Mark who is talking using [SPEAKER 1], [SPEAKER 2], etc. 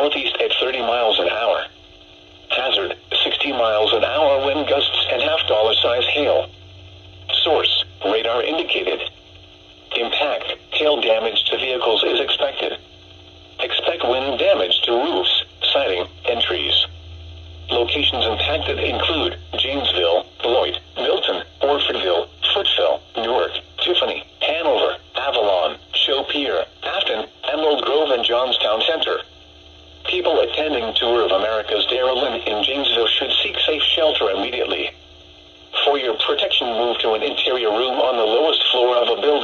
[SPEAKER 1] northeast at 30 miles an hour. Hazard, 60 miles an hour wind gusts and $half-size hail. Source, radar indicated. Impact, hail damage to vehicles is expected. Expect wind damage to roofs, siding, and trees. Locations impacted include Janesville, Beloit, Milton, Orfordville, Footville, Newark, Tiffany, Hanover, Avalon, Chaupier, Afton, Emerald Grove, and Johnstown Center. People attending Tour of America's Dairyland in Janesville should seek safe shelter immediately. For your protection, move to an interior room on the lowest floor of a building.